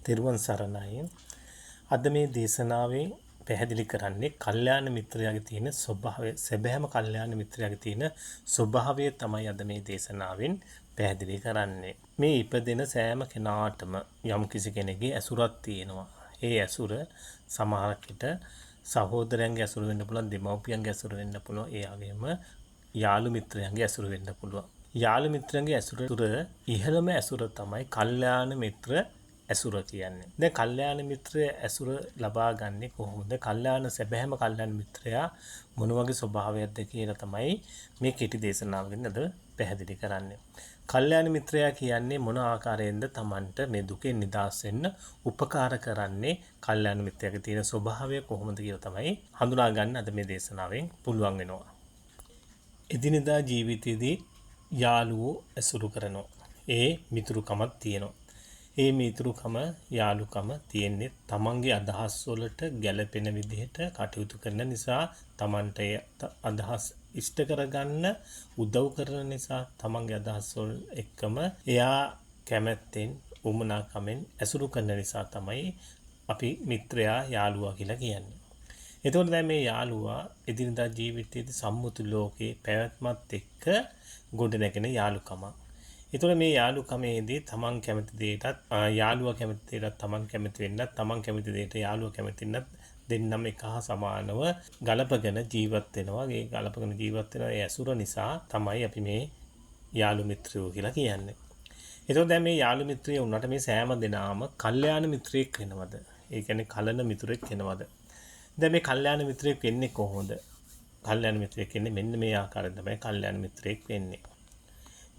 තෙරුවන් සරණයි. අද මේ දේශනාවේ පැහැදිලි කරන්නේ කල්යාණ මිත්‍රයාගේ තියෙන ස්වභාවය, සැබෑම කල්යාණ මිත්‍රයාගේ තියෙන ස්වභාවය තමයි අද මේ දේශනාවෙන් පැහැදිලි කරන්නේ. මේ ඉපදෙන සෑම කෙනාටම යම් කිසි කෙනෙකුගේ ඇසුරක් තියෙනවා. ඒ ඇසුර සමහරක් විට සහෝදරයන්ගේ ඇසුර වෙන්න පුළුවන්, දෙමව්පියන්ගේ ඇසුර වෙන්න පුළුවන්, ඒ වගේම යාළු මිත්‍රයන්ගේ ඇසුර වෙන්න පුළුවන්. යාළු මිත්‍රයන්ගේ ඇසුර ඉහළම ඇසුර තමයි කල්යාණ මිත්‍ර ඇසුර කියන්නේ. දැන් කල්යාණ මිත්‍රය ඇසුර ලබා ගන්නෙ කොහොමද? සැබෑම කල්යාණ මිත්‍රයා මොන වගේ ස්වභාවයක්ද කියලා තමයි මේ කෙටි දේශනාවකින් අද පැහැදිලි කරන්නේ. කල්යාණ මිත්‍රයා කියන්නේ මොන ආකාරයෙන්ද Tamanට මේ දුකෙන් නිදහස් වෙන්න උපකාර කරන්නේ? කල්යාණ මිත්‍රයාගේ තියෙන ස්වභාවය කොහොමද කියලා තමයි හඳුනා ගන්න අද මේ දේශනාවෙන් පුළුවන් වෙනවා. එදිනෙදා ජීවිතයේදී යාළුවෝ ඇසුරු කරනවා. ඒ මිතුරුකමක් තියෙනවා. ඒ මිතුරුකම යාළුකම තියෙන්නේ තමන්ගේ අදහස් වලට ගැළපෙන විදිහට කටයුතු කරන නිසා, තමන්ට අදහස් ඉෂ්ට කරගන්න උදව් කරන නිසා, තමන්ගේ අදහස් වල එක්කම එයා කැමැත්තෙන් උමනාකමෙන් ඇසුරු කරන නිසා තමයි අපි මිත්‍රයා යාළුවා කියලා කියන්නේ. එතකොට දැන් මේ යාළුවා එදිනදා ජීවිතයේදී සම්මුති ලෝකේ පැවැත්මත් එක්ක ගොඩනැගෙන යාළුකම. එතකොට මේ යාළුකමේදී තමන් කැමති දෙයටත් යාළුවා කැමති දෙයටත් තමන් කැමති වෙන්නත්, තමන් කැමති දෙයට යාළුවා කැමති වෙන්නත් දෙන්නම එක හා සමානව ගලපගෙන ජීවත් වෙනවා. ඒ ගලපගෙන ජීවත් වෙන ඒ ඇසුර නිසා තමයි අපි මේ යාළු මිත්‍රයෝ කියලා කියන්නේ. එතකොට දැන් මේ යාළු මිත්‍රයෝ උනට මේ සෑම දෙනාම කල්යාණ මිත්‍රයෙක් වෙනවද? ඒ කියන්නේ කලන මිතුරෙක් වෙනවද? දැන් මේ කල්යාණ මිත්‍රයෙක් වෙන්නේ කොහොමද? කල්යාණ මිත්‍රයෙක් වෙන්නේ මෙන්න මේ ආකාරයෙන් තමයි කල්යාණ මිත්‍රයෙක් වෙන්නේ.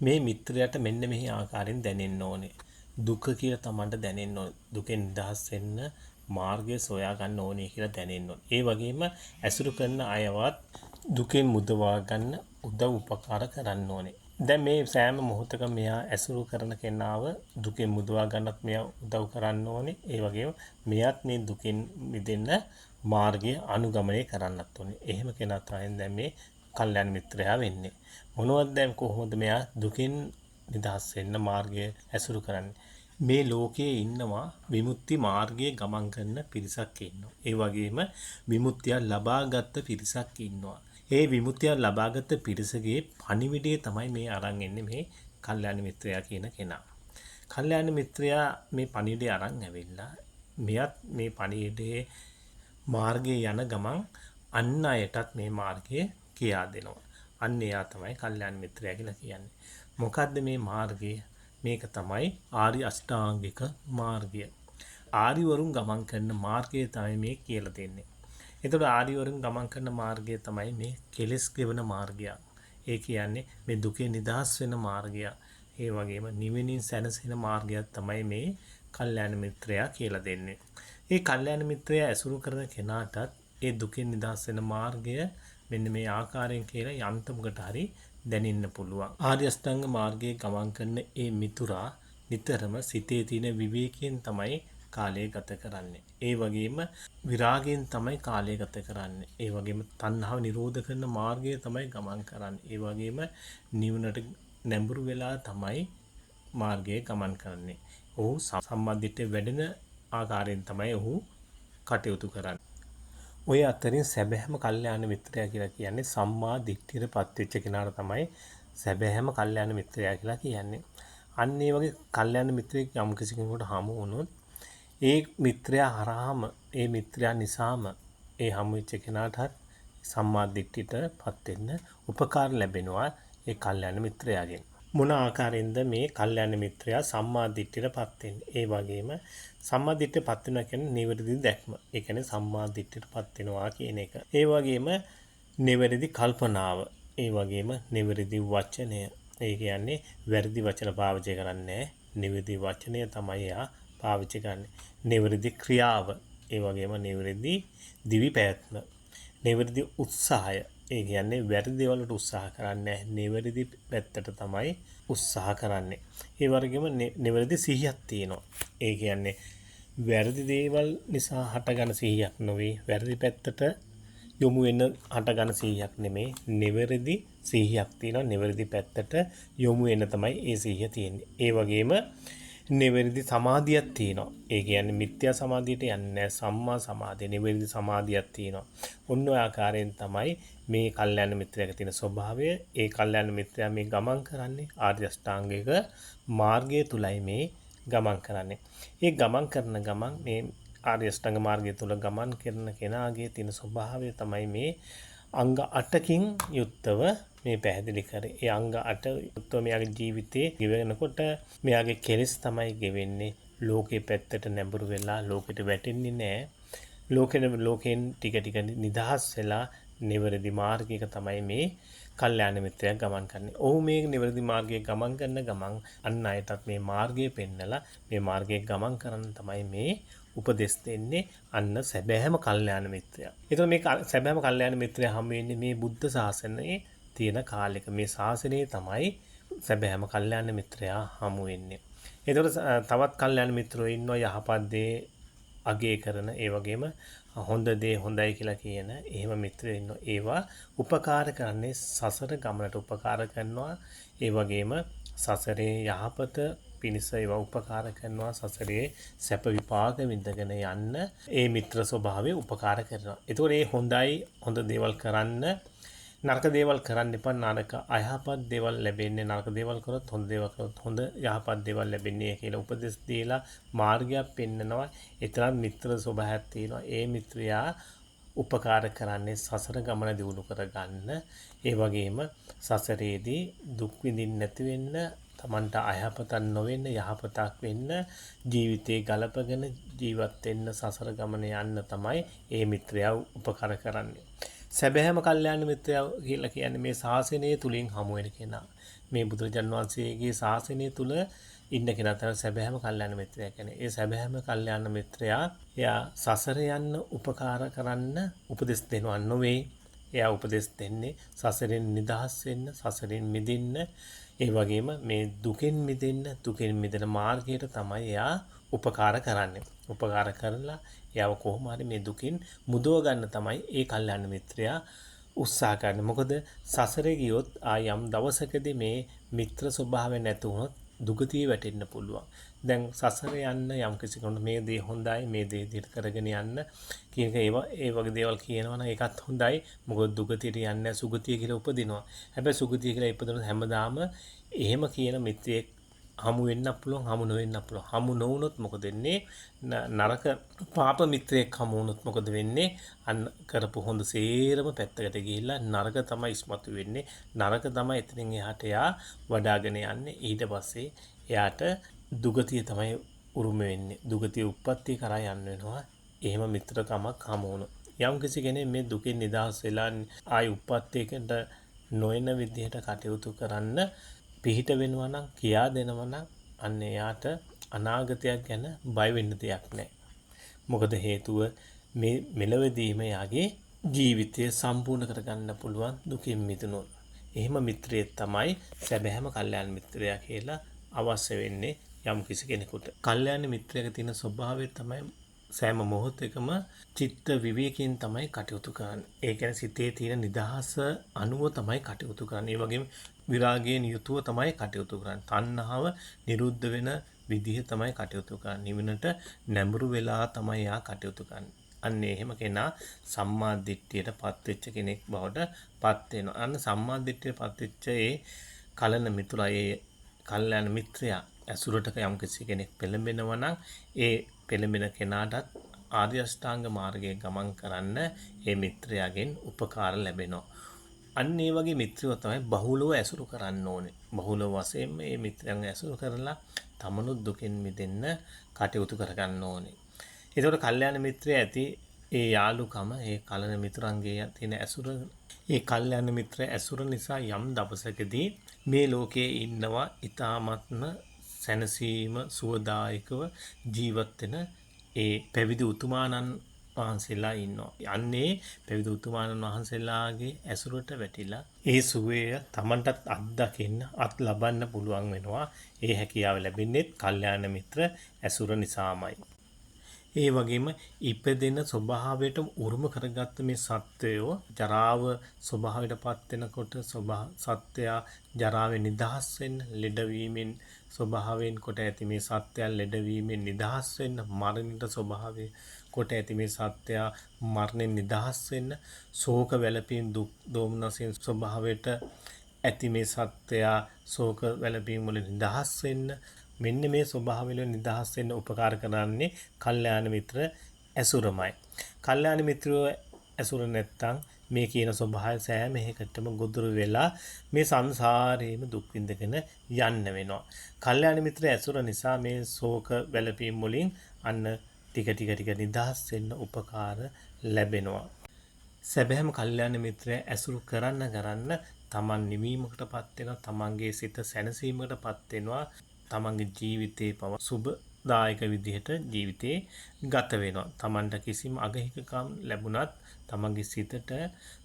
මේ මිත්‍රයාට මෙන්න මේ ආකාරයෙන් දැනෙන්න ඕනේ. දුක කියලා Tamanට දැනෙන්න ඕනේ. දුකෙන් නිදහස් වෙන්න මාර්ගය සොයා ගන්න ඕනේ කියලා දැනෙන්න ඕනේ. ඒ වගේම ඇසුරු කරන අයවත් දුකෙන් මුදවා ගන්න උදව් උපකාර කරන්න ඕනේ. දැන් මේ සෑම මොහොතකම මෙයා ඇසුරු කරන කෙනාව දුකෙන් මුදවා ගන්නත් මෙයා උදව් කරන්න ඕනේ. ඒ වගේම මෙයාත් මේ දුකෙන් මිදෙන්න මාර්ගය අනුගමනය කරන්නත් ඕනේ. එහෙම කෙනා තමයි දැන් මේ කල්යාණ මිත්‍රයා වෙන්නේ. මොනවද දැන් කොහොමද මෙයා දුකෙන් නිදහස් වෙන්න මාර්ගය ඇසුරු කරන්නේ? මේ ලෝකයේ ඉන්නවා විමුක්ති මාර්ගයේ ගමන් කරන පිරිසක් ඉන්නවා. ඒ වගේම විමුක්තිය ලබාගත් පිරිසක් ඉන්නවා. ඒ විමුක්තිය ලබාගත් පිරිසගේ පණිවිඩය තමයි මේ අරන් එන්නේ මේ කල්යාණ මිත්‍රයා කියන කෙනා. කල්යාණ මිත්‍රයා මේ පණිවිඩය අරන් ඇවිල්ලා මෙයත් මේ පණිවිඩයේ මාර්ගයේ යන ගමන් අන් අයටත් මේ මාර්ගය කියා දෙනවා. අන්න එයා තමයි කල්යාණ මිත්‍රයා කියලා කියන්නේ. මොකද්ද මේ මාර්ගය? මේක තමයි ආර්ය අෂ්ටාංගික මාර්ගය. ආර්යවරුන් ගමන් කරන මාර්ගය තමයි මේ කියලා දෙන්නේ. එතකොට ආර්යවරුන් ගමන් කරන මාර්ගය තමයි මේ කෙලෙස් ගෙවන මාර්ගය. ඒ කියන්නේ මේ දුකෙන් නිදහස් වෙන මාර්ගය. ඒ වගේම නිවෙනින් සැනසෙන මාර්ගයක් තමයි මේ කල්යාණ මිත්‍රයා කියලා දෙන්නේ. ඒ කල්යාණ මිත්‍රයා ඇසුරු කරන කෙනාටත් ඒ දුකෙන් නිදහස් වෙන මාර්ගය මෙන්න මේ ආකාරයෙන් කියලා යන්තමකට හරි දැනෙන්න පුළුවන්. ආර්ය අෂ්ටාංග මාර්ගයේ ගමන් කරන ඒ මිතුරා නිතරම සිතේ තියෙන විවේකයෙන් තමයි කාලය ගත කරන්නේ. ඒ වගේම විරාගයෙන් තමයි කාලය ගත කරන්නේ. ඒ වගේම තණ්හාව නිරෝධ කරන මාර්ගය තමයි ගමන් කරන්නේ. ඒ වගේම නිවනට නැඹුරු වෙලා තමයි මාර්ගයේ ගමන් කරන්නේ. ඔහු සම්මාදිට්ඨිය වැඩෙන ආකාරයෙන් තමයි ඔහු කටයුතු කරන්නේ. ඔය අතරින් සැබෑම කල්යාණ මිත්‍රයා කියලා කියන්නේ සම්මා දිට්ඨියට පත්වෙච්ච කෙනාට තමයි සැබෑම කල්යාණ මිත්‍රයා කියලා කියන්නේ. අන්න ඒ වගේ කල්යාණ මිත්‍රයෙක් යම් කිසි කෙනෙකුට හමු වුණොත් ඒ මිත්‍රයා හරහාම, ඒ මිත්‍රයා නිසාම ඒ හමු වෙච්ච කෙනාටත් සම්මා දිට්ඨියට පත් වෙන්න උපකාර ලැබෙනවා ඒ කල්යාණ මිත්‍රයාගෙන්. මොන ආකාරයෙන්ද මේ කල්යාණ මිත්‍රයා සම්මා දිට්ඨියට පත් වෙන්නේ? ඒ වගේම සම්මා දිට්ඨියට පත් වෙනවා කියන්නේ නිවැරදි දැක්ම. ඒ කියන්නේ සම්මා දිට්ඨියට පත් වෙනවා කියන එක. ඒ වගේම නිවැරදි කල්පනාව. ඒ වගේම නිවැරදි වචනය. ඒ කියන්නේ වැරදි වචන පාවිච්චි කරන්නේ නැහැ. නිවැරදි වචනය තමයි යා පාවිච්චි කරන්නේ. නිවැරදි ක්‍රියාව. ඒ වගේම නිවැරදි දිවි පැවැත්ම. නිවැරදි උත්සාහය. ඒ කියන්නේ වැරදි වලට උත්සාහ කරන්නේ නැහැ. නිවැරදි පැත්තට තමයි උත්සාහ කරන්නේ. ඒ වගේම නිවැරදි සිහියක් තියෙනවා. ඒ කියන්නේ වැරදි දේවල් නිසා හටගන සිහියක් නොවේ. වැරදි පැත්තට යොමු වෙන හටගන සිහියක් නෙමේ. නිවැරදි සිහියක් තියෙනවා. නිවැරදි පැත්තට යොමු වෙන තමයි ඒ සිහිය තියෙන්නේ. ඒ වගේම නිවැරදි සමාධියක් තියෙනවා. ඒ කියන්නේ මිත්‍යා සමාධියට යන්නේ සම්මා සමාධිය. නිවැරදි සමාධියක් තියෙනවා. ඔන්න ඔය ආකාරයෙන් තමයි මේ කල්යාණ මිත්‍රයාගේ තියෙන ස්වභාවය. ඒ කල්යාණ මිත්‍රයා මේ ගමන් කරන්නේ ආර්ය අෂ්ටාංගික මාර්ගය තුලයි මේ ගමන් කරන්නේ. ඒ ගමන් කරන ගමන් මේ ආර්ය අෂ්ටාංග මාර්ගය තුල ගමන් කරන කෙනාගේ තියෙන ස්වභාවය තමයි මේ අංග 8කින් යුක්තව මේ පැහැදිලි කරේ. ඒ අංග 8 යුක්තව මෙයාගේ ජීවිතේ ගෙවෙනකොට මෙයාගේ කෙලෙස් තමයි ගෙවෙන්නේ. ලෝකේ පැත්තට නැඹුරු වෙලා ලෝකෙට වැටෙන්නේ නැහැ. ලෝකෙන් ටික ටික නිදහස් වෙලා නිවැරදි මාර්ගයක තමයි මේ කල්යාණ මිත්‍රයා ගමන් කරන්නේ. ඔහු මේ නිවැරදි මාර්ගයේ ගමන් කරන ගමන් අන් අයටත් මේ මාර්ගය පෙන්නලා මේ මාර්ගයේ ගමන් කරන්න තමයි මේ උපදෙස් දෙන්නේ අන්න සැබෑම කල්යාණ මිත්‍රයා. ඒතකොට මේ සැබෑම කල්යාණ මිත්‍රයා හම් වෙන්නේ මේ බුද්ධ ශාසනයේ තියෙන කාලෙක. මේ ශාසනයේ තමයි සැබෑම කල්යාණ මිත්‍රයා හමු වෙන්නේ. ඒතකොට තවත් කල්යාණ මිත්‍රයෝ ඉන්නවා යහපත් දේ අගය කරන ඒ වගේම හොඳ දේ හොඳයි කියලා කියන එහෙම මිත්‍රයෝ ඉන්නවා. ඒවා උපකාර කරන්නේ සසර ගමනට උපකාර කරනවා. ඒ වගේම සසරේ යහපත පිණිස ඒවා උපකාර කරනවා. සසරේ සැප විපාක විඳගෙන යන්න ඒ මිත්‍ර ස්වභාවය උපකාර කරනවා. ඒතකොට මේ හොඳ දේවල් කරන්න නරක දේවල් කරන්න එපා. නරක අයහපත් දේවල් ලැබෙන්නේ නරක දේවල් කරොත් හොඳ දේවල් කරොත් හොඳ යහපත් දේවල් ලැබෙන්නේ කියලා උපදෙස් දීලා මාර්ගයක් පෙන්නනවා. ඒතරම් මිත්‍ර ස්වභාවයක් තියෙනවා. ඒ මිත්‍රයා උපකාර කරන්නේ සසර ගමන දියුණු කරගන්න. ඒ වගේම සසරේදී දුක් විඳින්න නැති වෙන්න, තමන්ට අයහපතක් නොවෙන්න යහපතක් වෙන්න ජීවිතේ ගලපගෙන ජීවත් වෙන්න සසර ගමන යන්න තමයි ඒ මිත්‍රයා උපකාර කරන්නේ. සැබෑම කල්යාණ මිත්‍රයා කියලා කියන්නේ මේ ශාසනය තුලින් හමු වෙන කෙනා. මේ බුදුරජාන් වහන්සේගේ ශාසනය තුල ඉන්න කෙනා තමයි සැබෑම කල්යාණ මිත්‍රයා කියන්නේ. ඒ සැබෑම කල්යාණ මිත්‍රයා එයා සසර යන්න උපකාර කරන්න උපදෙස් දෙනවා නොවේ. එයා උපදෙස් දෙන්නේ සසරෙන් නිදහස් වෙන්න, සසරෙන් මිදෙන්න, ඒ වගේම මේ දුකෙන් මිදෙන මාර්ගයට තමයි එයා උපකාර කරන්නේ. උපකාර කරලා එයාව කොහොම හරි මේ දුකින් මුදව ගන්න තමයි ඒ කල්යාණ මිත්‍රයා උත්සාහ කරන්නේ. මොකද සසරේ ගියොත් යම් දවසකදී මේ මිත්‍ර ස්වභාවය නැති වුණොත් දුගතිය වැටෙන්න පුළුවන්. දැන් සසර යන්න යම් කිසි කෙනෙකුට මේ දේ හොඳයි මේ දේ දිහට කරගෙන යන්න කියන ඒ වගේ දේවල් කියනවා නම් ඒකත් හොඳයි. මොකද දුගතියට යන්නේ සුගතිය කියලා උපදිනවා. හැබැයි සුගතිය කියලා ඉපදුනොත් හැමදාම එහෙම කියන මිත්‍රයෙක් හමු වෙන්න පුළුවන්, හමු නොවෙන්න පුළුවන්. හමු නොවුනොත් මොකද වෙන්නේ? නරක පාප මිත්‍රයෙක් හමු වුනොත් මොකද වෙන්නේ? අන්න කරපු හොඳ සේරම පැත්තකට ගිහිල්ලා නරක තමයි ඉස්මතු වෙන්නේ. නරක තමයි එතනින් එහාට එයා වඩාගෙන යන්නේ. ඊට පස්සේ එයාට දුගතිය තමයි උරුම වෙන්නේ. දුගතිය උප්පත්තිය කරා යන්න වෙනවා. එහෙම මිත්‍රකමක් හමු වුණොත්. යම් කිසි කෙනෙක් මේ දුකෙන් නිදහස් වෙලා ආයි උප්පත්තියකට නොයන විදිහට කටයුතු කරන්න පිහිට වෙනවා නම් කියා දෙනවා නම් අන්න එයාට අනාගතයක් ගැන බය වෙන්න දෙයක් නැහැ. මොකද හේතුව මේ මෙලවදීම යාගේ ජීවිතය සම්පූර්ණ කරගන්න පුළුවන් දුකින් මිදුණොත්. එහෙම මිත්‍රයෙක් තමයි සැබෑම කල්යාණ මිත්‍රයා කියලා අවශ්‍ය වෙන්නේ යම් කිසි කෙනෙකුට. කල්යාණ මිත්‍රයාගේ තියෙන ස්වභාවය තමයි සෑම මොහොතකම චිත්ත විවේකයෙන් තමයි කටයුතු කරන්නේ. ඒ කියන්නේ සිතේ තියෙන නිදහස අනුව තමයි කටයුතු කරන්නේ. ඒ වගේම විරාගයෙන් යුතුව තමයි කටයුතු කරන්නේ. තණ්හාව නිරුද්ධ වෙන විදිහ තමයි කටයුතු කරන්නේ. නිවනට නැඹුරු වෙලා තමයි යා කටයුතු කරන්නේ. අන්න එහෙම කෙනා සම්මා දිට්ඨියට පත්වෙච්ච කෙනෙක් බවට පත් වෙනවා. අන්න සම්මා දිට්ඨියට පත්වෙච්ච ඒ කලන මිතුරා ඒ කල්යාණ මිත්‍රයා ඇසුරට යම් කිසි කෙනෙක් පෙළඹෙනවා නම් ඒ පෙළඹෙන කෙනාටත් ආර්ය අෂ්ටාංග මාර්ගයේ ගමන් කරන්න ඒ මිත්‍රයාගෙන් උපකාර ලැබෙනවා. අන්න ඒ වගේ මිත්‍රයෝ තමයි බහුලව ඇසුරු කරන්න ඕනේ. බහුල වශයෙන් මේ මිත්‍රයන් ඇසුරු කරලා තමනුත් දුකින් මිදෙන්න කටයුතු කරගන්න ඕනේ. ඒතකොට කල්යාණ මිත්‍රය ඇති ඒ යාළුකම ඒ කලන මිතුරන්ගේ තියෙන ඇසුර ඒ කල්යාණ මිත්‍ර ඇසුර නිසා යම් දවසකදී මේ ලෝකයේ ඉන්නවා ඊ타ත්ම සැනසීම සුවදායකව ජීවත් වෙන ඒ පැවිදි උතුමාණන් වහන්සේලා ඉන්නවා. යන්නේ පැවිදි උතුමාණන් වහන්සේලාගේ ඇසුරට වැටිලා ඒ සුවය Tamanටත් අත්දකින්න අත් ලබන්න පුළුවන් වෙනවා. ඒ හැකියාව ලැබෙන්නේ කල්යාණ මිත්‍ර ඇසුර නිසාමයි. ඒ වගේම ඉපදෙන ස්වභාවයට උරුම කරගත්ත මේ සත්වයෝ ජරාව ස්වභාවයටපත් වෙනකොට සත්වයා ජරාවෙන් නිදහස් වෙන්න ලෙඩවීමෙන් ස්වභාවයෙන් කොට ඇති මේ සත්වයා ලෙඩවීමෙන් නිදහස් වෙන්න මරණයට ස්වභාවය කොට ඇති මේ සත්වයා මරණයෙන් නිදහස් වෙන්න ශෝක වැළපීම් දුක් දෝමනසින් ස්වභාවයට ඇති මේ සත්වයා ශෝක වැළපීම් වලින් නිදහස් වෙන්න මෙන්න මේ ස්වභාවවල නිදහස් වෙන්න උපකාර කරන්නේ කල්යාණ මිත්‍ර ඇසුරමයි. කල්යාණ මිත්‍රයෝ ඇසුර නැත්තම් මේ කියන ස්වභාවය සෑම එකටම ගොදුරු වෙලා මේ සංසාරේම දුක් විඳගෙන යන්න වෙනවා. කල්යාණ මිත්‍ර ඇසුර නිසා මේ ශෝක වැළපීම් වලින් අන්න ටික ටික නිදහස් වෙන්න උපකාර ලැබෙනවා. සැබෑම කල්යාණ මිත්‍රය ඇසුරු කරන්න තමන් නිවීමකටපත් වෙනවා. තමන්ගේ සිත සැනසීමකටපත් වෙනවා. තමන්ගේ ජීවිතේ පව සුබදායක විදිහට ජීවිතේ ගත වෙනවා. තමන්ට කිසිම අගහිකකම් ලැබුණත් තමන්ගේ සිතට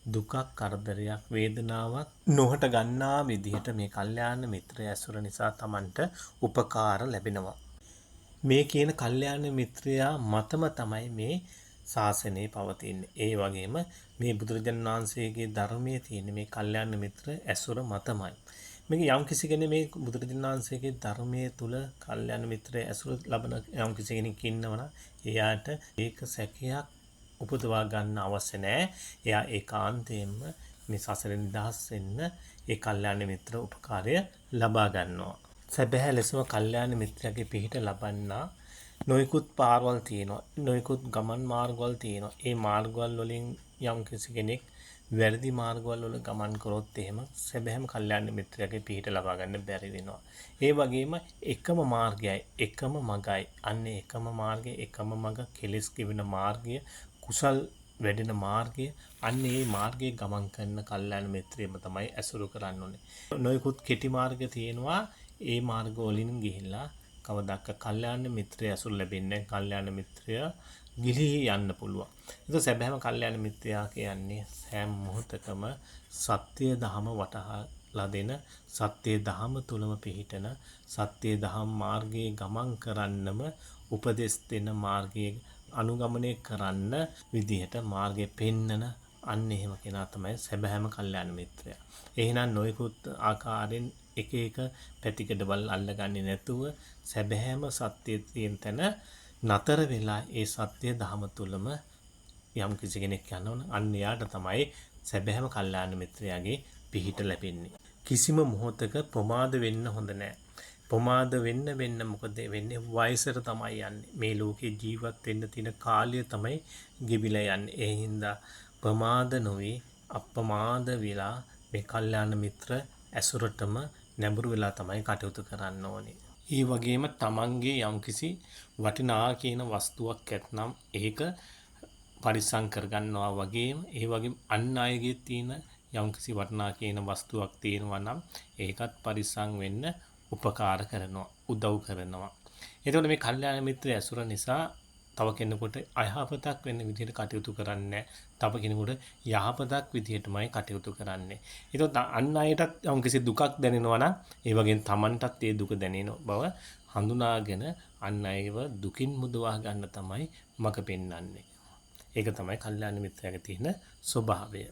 දුකක් කරදරයක් වේදනාවක් නොහට ගන්නා විදිහට මේ කල්යාණ මිත්‍රය ඇසුර නිසා තමන්ට උපකාර ලැබෙනවා. මේ කියන කල්යාණ මිත්‍රයා මතම තමයි මේ ශාසනය පවතින්නේ. ඒ වගේම මේ බුදුරජාණන් වහන්සේගේ ධර්මයේ තියෙන මේ කල්යාණ මිත්‍ර ඇසුර මතමයි. මේක යම් කිසි කෙනෙක් මේ බුදුරජාණන් වහන්සේගේ ධර්මයේ තුල කල්යාණ මිත්‍රය ඇසුර ලබන යම් කිසි කෙනෙක් ඉන්නවනම් එයාට ඒක සැකයක් උපදවා ගන්න අවශ්‍ය නැහැ. එයා ඒකාන්තයෙන්ම මේ සසරෙන් නිදහස් වෙන්න ඒ කල්යාණ මිත්‍ර උපකාරය ලබා ගන්නවා. සැබෑ ලෙසම කල්යාණ මිත්‍රයාගේ පිහිට ලබන්නා නොයෙකුත් පාරවල් තියෙනවා. නොයෙකුත් ගමන් මාර්ගවල් තියෙනවා. ඒ මාර්ගවල් වලින් යම් කිසි කෙනෙක් වැරදි මාර්ගවල වල ගමන් කරොත් එහෙම සැබෑම කල්යාණ මිත්‍රයාගේ පිහිට ලබා ගන්න බැරි වෙනවා. ඒ වගේම එකම මාර්ගයයි එකම මගයි. අන්නේ එකම මාර්ගය එකම මග කෙලෙස් කිවින මාර්ගය කුසල් වැඩෙන මාර්ගය අන්නේ මේ මාර්ගයේ ගමන් කරන කල්යාණ මිත්‍රයම තමයි ඇසුරු කරන්න ඕනේ. නොයෙකුත් කෙටි මාර්ග තියෙනවා. ඒ මාර්ග වලින් ගිහිල්ලා කවදාක කල්යාණ මිත්‍රය ඇසුරු ලැබෙන්නේ කල්යාණ මිත්‍රය ගිලිහි යන්න පුළුවන්. ඒක සැබෑම කල්යාණ මිත්‍රයා කියන්නේ සෑම මොහොතකම සත්‍ය දහම වටහාලා දෙන සත්‍ය දහම තුලම පිහිටන සත්‍ය දහම් මාර්ගයේ ගමන් කරන්නම උපදෙස් දෙන මාර්ගයේ අනුගමනය කරන්න විදිහට මාර්ගය පෙන්නන අන්න එහෙම කෙනා තමයි සැබෑම කල්යාණ මිත්‍රයා. එහෙනම් නොයෙකුත් ආකාරයෙන් එක එක පැතිකඩවල් අල්ලගන්නේ නැතුව සැබෑම සත්‍යය තියෙන තැන නතර වෙලා ඒ සත්‍ය දහම තුලම යම් කිසි කෙනෙක් යනවනම් අන්න යාට තමයි සැබෑම කල්යාණ මිත්‍රයාගේ පිහිට ලැබෙන්නේ. කිසිම මොහොතක ප්‍රමාද වෙන්න හොඳ නැහැ. ප්‍රමාද වෙන්න මොකද වෙන්නේ වයසට තමයි යන්නේ. මේ ලෝකේ ජීවත් වෙන්න තියෙන කාලය තමයි ගෙවිලා යන්නේ. ඒ හින්දා ප්‍රමාද නොවේ අප්‍රමාද වෙලා මේ කල්යාණ මිත්‍ර ඇසුරටම නැඹුරු වෙලා තමයි කටයුතු කරන්න ඕනේ. ඒ වගේම තමන්ගේ යම්කිසි වටිනා කියන වස්තුවක් ඇතනම් ඒක පරිස්සම් කරගන්නවා වගේම ඒ වගේම අන් අයගේ තියෙන යම්කිසි වටිනා කියන වස්තුවක් තියෙනවා නම් ඒකත් පරිස්සම් වෙන්න උපකාර කරනවා උදව් කරනවා. එතකොට මේ කල්යාණ මිත්‍ර ඇසුර නිසා තව කෙනෙකුට අයහපතක් වෙන්න විදිහට කටයුතු කරන්නේ තව කෙනෙකුට යහපතක් විදිහටමයි කටයුතු කරන්නේ. ඒතකොට අන් අයටත් යම්කිසි දුකක් දැනෙනවා නම් ඒ වගේම Tamanටත් ඒ දුක දැනෙන බව හඳුනාගෙන අන් අයව දුකින් මුදවා ගන්න තමයි මඟ පෙන්වන්නේ. ඒක තමයි කල්යාණ මිත්‍රයාගේ තියෙන ස්වභාවය.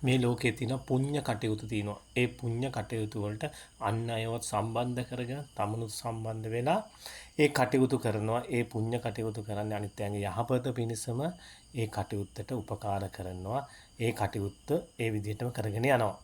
මේ ලෝකයේ තියෙන පුණ්‍ය කටයුතු තියෙනවා. ඒ පුණ්‍ය කටයුතු වලට අන් අයවත් සම්බන්ධ කරගෙන තමනුත් සම්බන්ධ වෙලා ඒ කටයුතු කරනවා. ඒ පුණ්‍ය කටයුතු කරන්නේ අනිත් අයගේ යහපත පිණිසම ඒ කටයුත්තට උපකාර කරනවා. ඒ කටයුත්ත ඒ විදිහටම කරගෙන යනවා.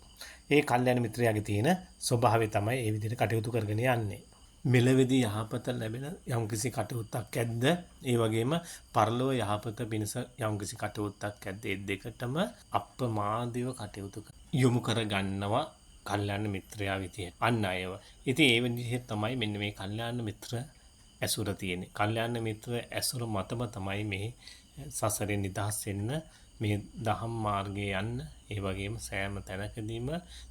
ඒ කල්යාණ මිත්‍රයාගේ තියෙන ස්වභාවය තමයි ඒ විදිහට කටයුතු කරගෙන යන්නේ. මෙලෙවදී යහපත ලැබෙන යම්කිසි කටයුත්තක් ඇද්ද? ඒ වගේම පරලෝක යහපත පිණිස යම්කිසි කටයුත්තක් ඇද්ද? ඒ දෙකටම අප්‍රමාදීව කටයුතු යොමු කර ගන්නවා කල්යාණ මිත්‍රයා විදියට. අන්න අයව. ඉතින් ඒ විදිහට තමයි මෙන්න මේ කල්යාණ මිත්‍ර ඇසුර තියෙන්නේ. කල්යාණ මිත්‍ර ඇසුර මතම තමයි මේ සසරෙන් නිදහස් වෙන්න මේ දහම් මාර්ගයේ යන්න ඒ වගේම සෑම තැනකදීම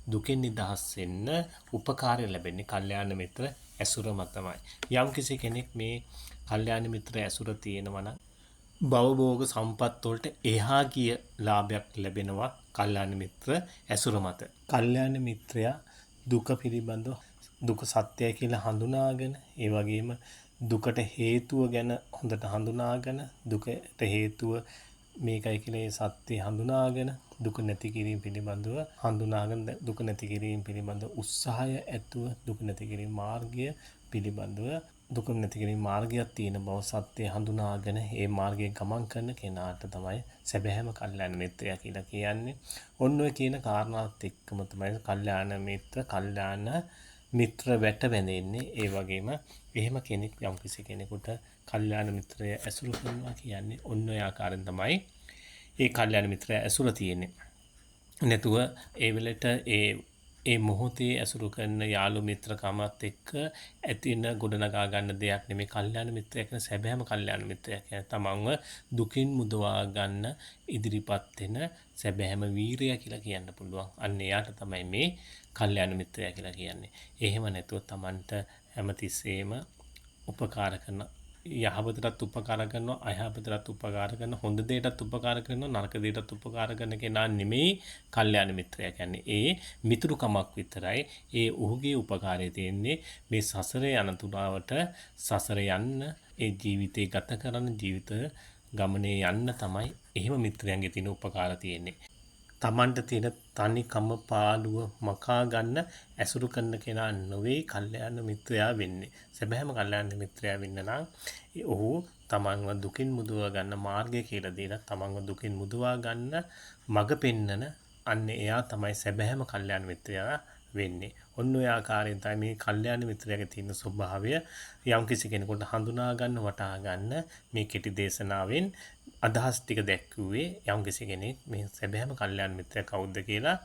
දුකෙන් නිදහස් වෙන්න උපකාරය ලැබෙන්නේ කල්යාණ මිත්‍ර ඇසුර මතමයි. යම් කිසි කෙනෙක් මේ කල්යාණ මිත්‍ර ඇසුර තියෙනවා නම් භවභෝග සම්පත් වලට එහා ගිය ලාභයක් ලැබෙනවා කල්යාණ මිත්‍ර ඇසුර මත. කල්යාණ මිත්‍රයා දුක පිළිබඳව දුක සත්‍යයි කියලා හඳුනාගෙන ඒ වගේම දුකට හේතුව ගැන හොඳට හඳුනාගෙන දුකට හේතුව මේකයි කියලා ඒ සත්‍ය හඳුනාගෙන දුක නැති කිරීම පිළිබඳව හඳුනාගෙන දුක නැති කිරීම පිළිබඳව උත්සාහය ඇතුව දුක නැති කිරීම මාර්ගය පිළිබඳව දුක නැති කිරීම මාර්ගයක් තියෙන බව සත්‍ය හඳුනාගෙන ඒ මාර්ගයේ ගමන් කරන කෙනාට තමයි සැබෑම කල්යාණ මිත්‍රයා කියලා කියන්නේ. ඔන්න ඔය කියන කාරණාත් එක්කම තමයි කල්යාණ මිත්‍ර වැට බැඳෙන්නේ. ඒ වගේම එහෙම කෙනෙක් යම්කිසි කෙනෙකුට කල්යාණ මිත්‍රය ඇසුරු කරනවා කියන්නේ ඔන්න ඔය ආකාරයෙන් තමයි ඒ කල්යාණ මිත්‍රය ඇසුර තියෙන්නේ. නැතුව ඒ වෙලට ඒ මොහොතේ ඇසුරු කරන යාළු මිත්‍රකමත් එක්ක ඇතින ගොඩනගා ගන්න දෙයක් නෙමෙයි කල්යාණ මිත්‍රයා කියන සැබෑම කල්යාණ මිත්‍රයා කියන්නේ තමන්ව දුකින් මුදවා ගන්න ඉදිරිපත් වෙන සැබෑම වීරයා කියලා කියන්න පුළුවන්. අන්න එයාට තමයි මේ කල්යාණ මිත්‍රයා කියලා කියන්නේ. එහෙම නැතුව තමන්ට හැමතිස්සෙම උපකාර කරන යහපතටත් උපකාර කරනවා අයහපතටත් උපකාර කරන හොඳ දෙයටත් උපකාර කරනවා නරක දෙයටත් උපකාර කරන කෙනා නෙමෙයි කල්යාණ මිත්‍රයා කියන්නේ. ඒ මිතුරුකමක් විතරයි. ඒ ඔහුගේ උපකාරය තියෙන්නේ මේ සසරේ අනතුරාවට සසර යන්න ඒ ජීවිතේ ගත කරන ජීවිත ගමනේ යන්න තමයි එහෙම මිත්‍රයන්ගේ තියෙන උපකාර තියෙන්නේ. තමන්ට තියෙන තනිකම පාළුව මකා ගන්න ඇසුරු කරන කෙනා නොවේ කල්යාණ මිත්‍රයා වෙන්නේ. සැබෑම කල්යාණ මිත්‍රයා වෙන්න නම් ඔහු තමන්ව දුකින් මුදවා ගන්න මාර්ගය කියලා දීලා තමන්ව දුකින් මුදවා ගන්න මඟ පෙන්නන අන්න එයා තමයි සැබෑම කල්යාණ මිත්‍රයා වෙන්නේ. ඔන්න ඔය ආකාරයෙන් තමයි මේ කල්යාණ මිත්‍රයාගේ තියෙන ස්වභාවය යම්කිසි කෙනෙකුට හඳුනා ගන්න වටහා ගන්න මේ කෙටි දේශනාවෙන් අදහස් ටික දැක්වුවේ යම්කිසි කෙනෙක් මේ සැබෑම කල්යාණ මිත්‍රයා කවුද කියලා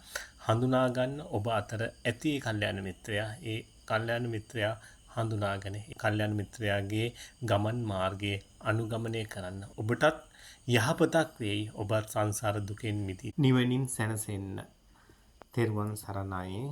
හඳුනා ගන්න ඔබ අතර ඇති කල්යාණ මිත්‍රයා ඒ කල්යාණ මිත්‍රයා හඳුනාගෙන ඒ කල්යාණ මිත්‍රයාගේ ගමන් මාර්ගයේ අනුගමනය කරන්න ඔබටත් යහපතක් වෙයි. ඔබත් සංසාර දුකෙන් මිදී නිවනින් සැනසෙන්න. තෙරුවන් සරණයි.